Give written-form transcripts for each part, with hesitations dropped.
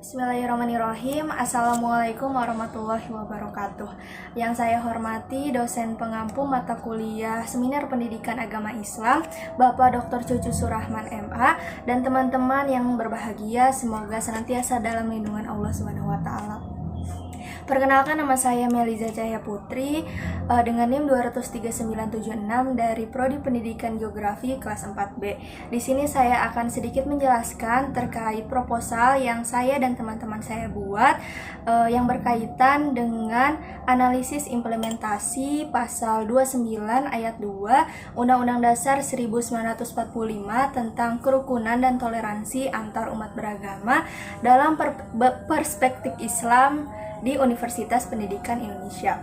Bismillahirrahmanirrahim. Assalamualaikum warahmatullahi wabarakatuh. Yang saya hormati dosen pengampu mata kuliah Seminar Pendidikan Agama Islam, Bapak Dr. Cucu Surahman MA, dan teman-teman yang berbahagia, semoga senantiasa dalam lindungan Allah Subhanahu wa taala. Perkenalkan, nama saya Meliza Cahya Putri dengan NIM 23976 dari Prodi Pendidikan Geografi kelas 4B. Di sini saya akan sedikit menjelaskan terkait proposal yang saya dan teman-teman saya buat yang berkaitan dengan analisis implementasi pasal 29 ayat 2 Undang-Undang Dasar 1945 tentang kerukunan dan toleransi antar umat beragama dalam perspektif Islam di Universitas Pendidikan Indonesia.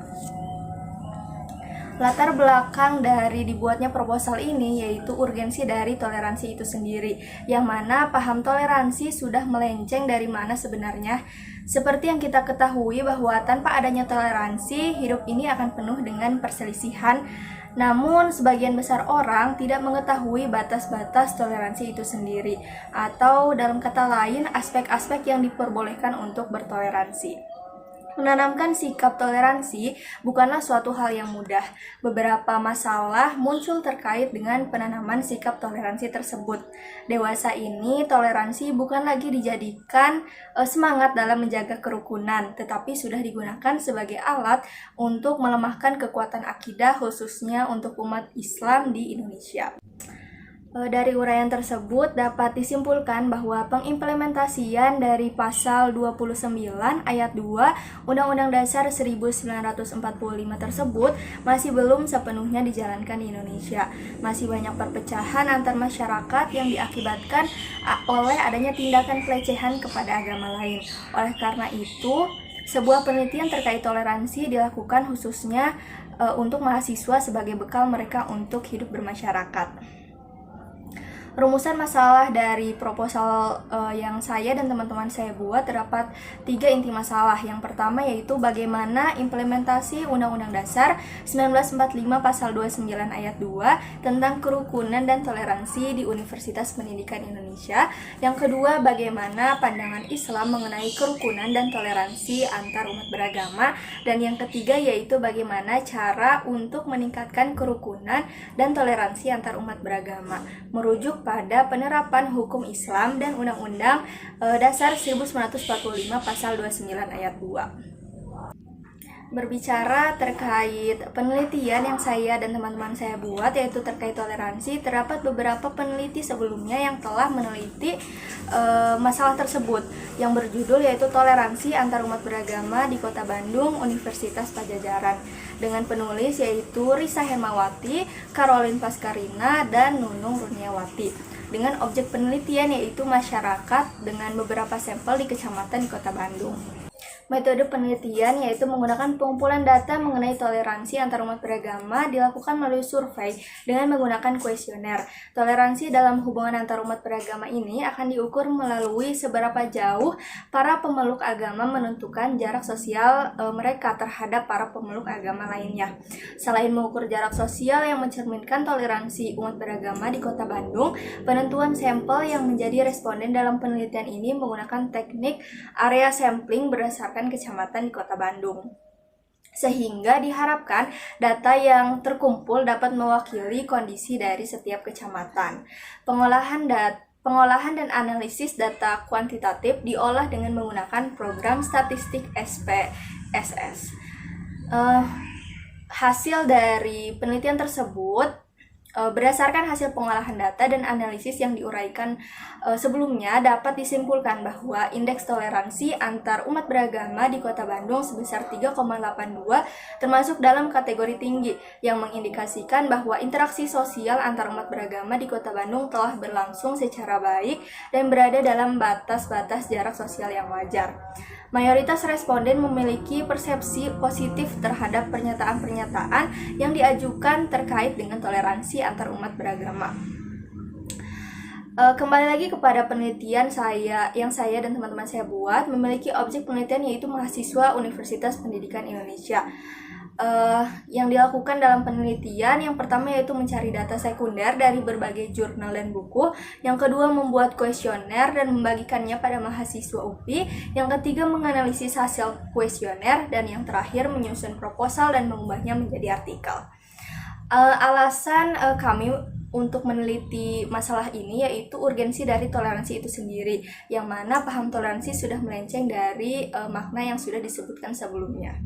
Latar belakang dari dibuatnya proposal ini yaitu urgensi dari toleransi itu sendiri, yang mana paham toleransi sudah melenceng dari mana sebenarnya. Seperti yang kita ketahui bahwa tanpa adanya toleransi, hidup ini akan penuh dengan perselisihan. Namun, sebagian besar orang tidak mengetahui batas-batas toleransi itu sendiri, atau dalam kata lain, aspek-aspek yang diperbolehkan untuk bertoleransi. Menanamkan sikap toleransi bukanlah suatu hal yang mudah. Beberapa masalah muncul terkait dengan penanaman sikap toleransi tersebut. Dewasa ini, toleransi bukan lagi dijadikan semangat dalam menjaga kerukunan, tetapi sudah digunakan sebagai alat untuk melemahkan kekuatan akidah, khususnya untuk umat Islam di Indonesia. Dari uraian tersebut dapat disimpulkan bahwa pengimplementasian dari pasal 29 ayat 2 Undang-Undang Dasar 1945 tersebut masih belum sepenuhnya dijalankan di Indonesia. Masih banyak perpecahan antar masyarakat yang diakibatkan oleh adanya tindakan pelecehan kepada agama lain. Oleh karena itu, sebuah penelitian terkait toleransi dilakukan khususnya untuk mahasiswa sebagai bekal mereka untuk hidup bermasyarakat. Rumusan masalah dari proposal yang saya dan teman-teman saya buat terdapat 3 inti masalah. Yang pertama yaitu bagaimana implementasi Undang-Undang Dasar 1945 pasal 29 ayat 2 tentang kerukunan dan toleransi di Universitas Pendidikan Indonesia. Yang kedua, bagaimana pandangan Islam mengenai kerukunan dan toleransi antar umat beragama. Dan yang ketiga yaitu bagaimana cara untuk meningkatkan kerukunan dan toleransi antar umat beragama, merujuk pada penerapan hukum Islam dan Undang-Undang Dasar 1945 pasal 29 ayat 2. Berbicara terkait penelitian yang saya dan teman-teman saya buat yaitu terkait toleransi, terdapat beberapa peneliti sebelumnya yang telah meneliti masalah tersebut yang berjudul yaitu Toleransi Antar Umat Beragama di Kota Bandung, Universitas Padjadjaran, dengan penulis yaitu Risa Hermawati, Caroline Pascarina, dan Nunung Runiawati, dengan objek penelitian yaitu masyarakat dengan beberapa sampel di kecamatan di Kota Bandung. Metode penelitian yaitu menggunakan pengumpulan data mengenai toleransi antar umat beragama dilakukan melalui survei dengan menggunakan kuesioner. Toleransi dalam hubungan antar umat beragama ini akan diukur melalui seberapa jauh para pemeluk agama menentukan jarak sosial mereka terhadap para pemeluk agama lainnya. Selain mengukur jarak sosial yang mencerminkan toleransi umat beragama di Kota Bandung, penentuan sampel yang menjadi responden dalam penelitian ini menggunakan teknik area sampling berdasarkan kecamatan di Kota Bandung, sehingga diharapkan data yang terkumpul dapat mewakili kondisi dari setiap kecamatan. Pengolahan dan analisis data kuantitatif diolah dengan menggunakan program statistik SPSS. Hasil dari penelitian tersebut berdasarkan hasil pengolahan data dan analisis yang diuraikan sebelumnya, dapat disimpulkan bahwa indeks toleransi antar umat beragama di Kota Bandung sebesar 3,82 termasuk dalam kategori tinggi, yang mengindikasikan bahwa interaksi sosial antar umat beragama di Kota Bandung telah berlangsung secara baik dan berada dalam batas-batas jarak sosial yang wajar. Mayoritas responden memiliki persepsi positif terhadap pernyataan-pernyataan yang diajukan terkait dengan toleransi antar umat beragama. Kembali lagi kepada penelitian yang saya dan teman-teman saya buat, memiliki objek penelitian yaitu mahasiswa Universitas Pendidikan Indonesia. yang dilakukan dalam penelitian. Yang pertama yaitu mencari data sekunder dari berbagai jurnal dan buku. Yang kedua membuat kuesioner dan membagikannya pada mahasiswa UPI. Yang ketiga menganalisis hasil kuesioner. Dan yang terakhir menyusun proposal dan mengubahnya menjadi artikel. Alasan kami untuk meneliti masalah ini yaitu urgensi dari toleransi itu sendiri, yang mana paham toleransi sudah melenceng dari makna yang sudah disebutkan sebelumnya.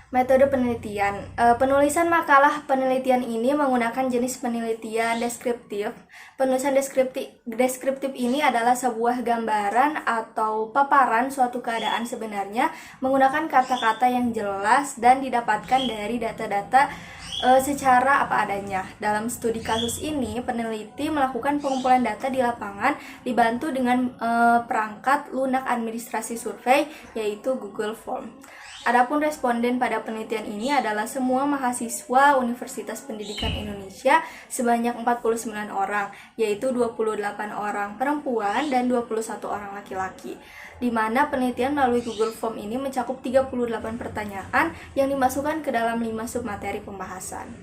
Metode penelitian. Penulisan makalah penelitian ini menggunakan jenis penelitian deskriptif. Penulisan deskriptif ini adalah sebuah gambaran atau paparan suatu keadaan sebenarnya menggunakan kata-kata yang jelas dan didapatkan dari data-data secara apa adanya. Dalam studi kasus ini, peneliti melakukan pengumpulan data di lapangan dibantu dengan perangkat lunak administrasi survei, yaitu Google Form. Adapun responden pada penelitian ini adalah semua mahasiswa Universitas Pendidikan Indonesia sebanyak 49 orang, yaitu 28 orang perempuan dan 21 orang laki-laki. Di mana penelitian melalui Google Form ini mencakup 38 pertanyaan yang dimasukkan ke dalam 5 submateri pembahasan.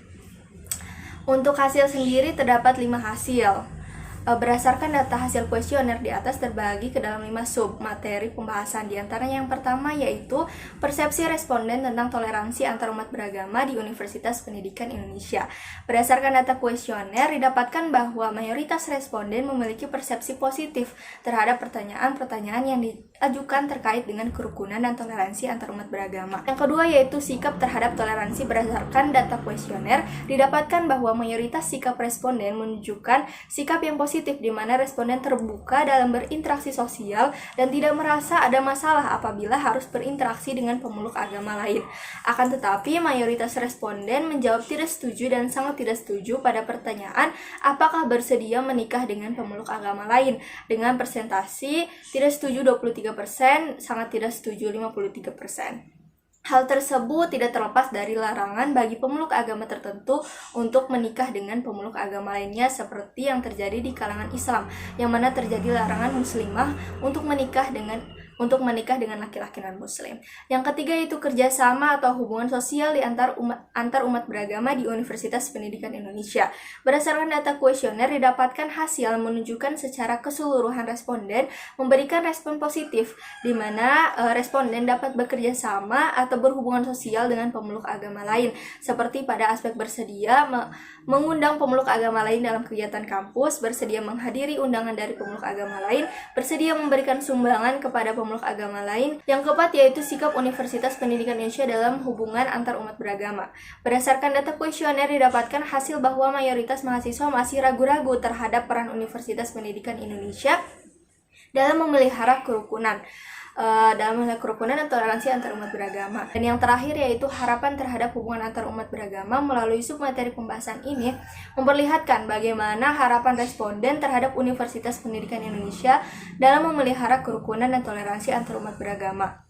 Untuk hasil sendiri terdapat 5 hasil. Berdasarkan data hasil kuesioner di atas terbagi ke dalam 5 sub materi pembahasan. Di antaranya yang pertama yaitu persepsi responden tentang toleransi antarumat beragama di Universitas Pendidikan Indonesia. Berdasarkan data kuesioner didapatkan bahwa mayoritas responden memiliki persepsi positif terhadap pertanyaan-pertanyaan yang diajukan terkait dengan kerukunan dan toleransi antarumat beragama. Yang kedua yaitu sikap terhadap toleransi. Berdasarkan data kuesioner didapatkan bahwa mayoritas sikap responden menunjukkan sikap yang positif, di mana responden terbuka dalam berinteraksi sosial dan tidak merasa ada masalah apabila harus berinteraksi dengan pemeluk agama lain. Akan tetapi, mayoritas responden menjawab tidak setuju dan sangat tidak setuju pada pertanyaan apakah bersedia menikah dengan pemeluk agama lain, dengan persentasi tidak setuju 23%, sangat tidak setuju 53%. Hal tersebut tidak terlepas dari larangan bagi pemeluk agama tertentu untuk menikah dengan pemeluk agama lainnya, seperti yang terjadi di kalangan Islam, yang mana terjadi larangan muslimah untuk menikah dengan laki-laki non-muslim. Yang ketiga itu kerjasama atau hubungan sosial di antar umat beragama di Universitas Pendidikan Indonesia. Berdasarkan data kuesioner didapatkan hasil menunjukkan secara keseluruhan responden memberikan respon positif, di mana responden dapat bekerja sama atau berhubungan sosial dengan pemeluk agama lain, seperti pada aspek bersedia mengundang pemeluk agama lain dalam kegiatan kampus, bersedia menghadiri undangan dari pemeluk agama lain, bersedia memberikan sumbangan kepada pemeluk agama lain. Yang keempat yaitu sikap Universitas Pendidikan Indonesia dalam hubungan antar umat beragama. Berdasarkan data kuesioner didapatkan hasil bahwa mayoritas mahasiswa masih ragu-ragu terhadap peran Universitas Pendidikan Indonesia dalam memelihara kerukunan dan toleransi antar umat beragama. Dan yang terakhir yaitu harapan terhadap hubungan antar umat beragama. Melalui submateri pembahasan ini memperlihatkan bagaimana harapan responden terhadap Universitas Pendidikan Indonesia dalam memelihara kerukunan dan toleransi antar umat beragama.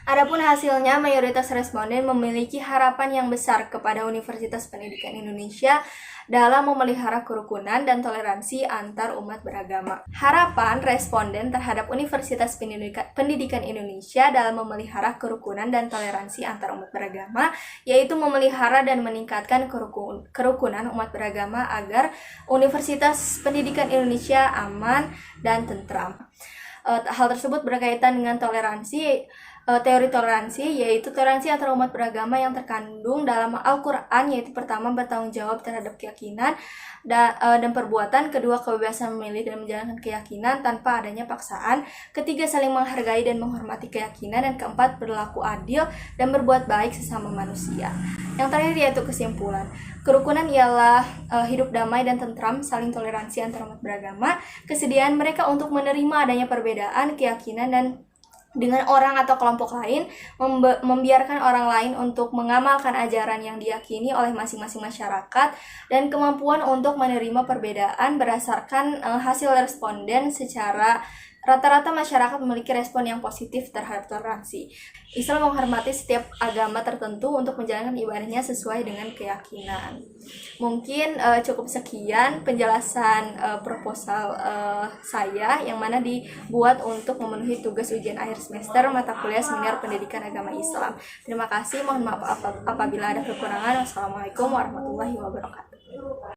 Adapun hasilnya, mayoritas responden memiliki harapan yang besar kepada Universitas Pendidikan Indonesia dalam memelihara kerukunan dan toleransi antar umat beragama. Harapan responden terhadap Universitas Pendidikan Indonesia dalam memelihara kerukunan dan toleransi antar umat beragama yaitu memelihara dan meningkatkan kerukunan umat beragama agar Universitas Pendidikan Indonesia aman dan tentram. Hal tersebut berkaitan dengan teori toleransi, yaitu toleransi antara umat beragama yang terkandung dalam Al-Quran, yaitu pertama bertanggung jawab terhadap keyakinan dan perbuatan, kedua kebebasan memilih dan menjalankan keyakinan tanpa adanya paksaan, ketiga saling menghargai dan menghormati keyakinan, dan keempat berlaku adil dan berbuat baik sesama manusia. Yang terakhir yaitu kesimpulan. Kerukunan ialah hidup damai dan tentram, saling toleransi antara umat beragama, kesediaan mereka untuk menerima adanya perbedaan keyakinan dan dengan orang atau kelompok lain, membiarkan orang lain untuk mengamalkan ajaran yang diyakini oleh masing-masing masyarakat, dan kemampuan untuk menerima perbedaan berdasarkan hasil responden secara Rata-rata masyarakat memiliki respon yang positif terhadap toleransi. Islam menghormati setiap agama tertentu untuk menjalankan ibadahnya sesuai dengan keyakinan. Mungkin cukup sekian penjelasan proposal saya yang mana dibuat untuk memenuhi tugas ujian akhir semester mata kuliah Seminar Pendidikan Agama Islam. Terima kasih, mohon maaf apabila ada kekurangan. Wassalamualaikum warahmatullahi wabarakatuh.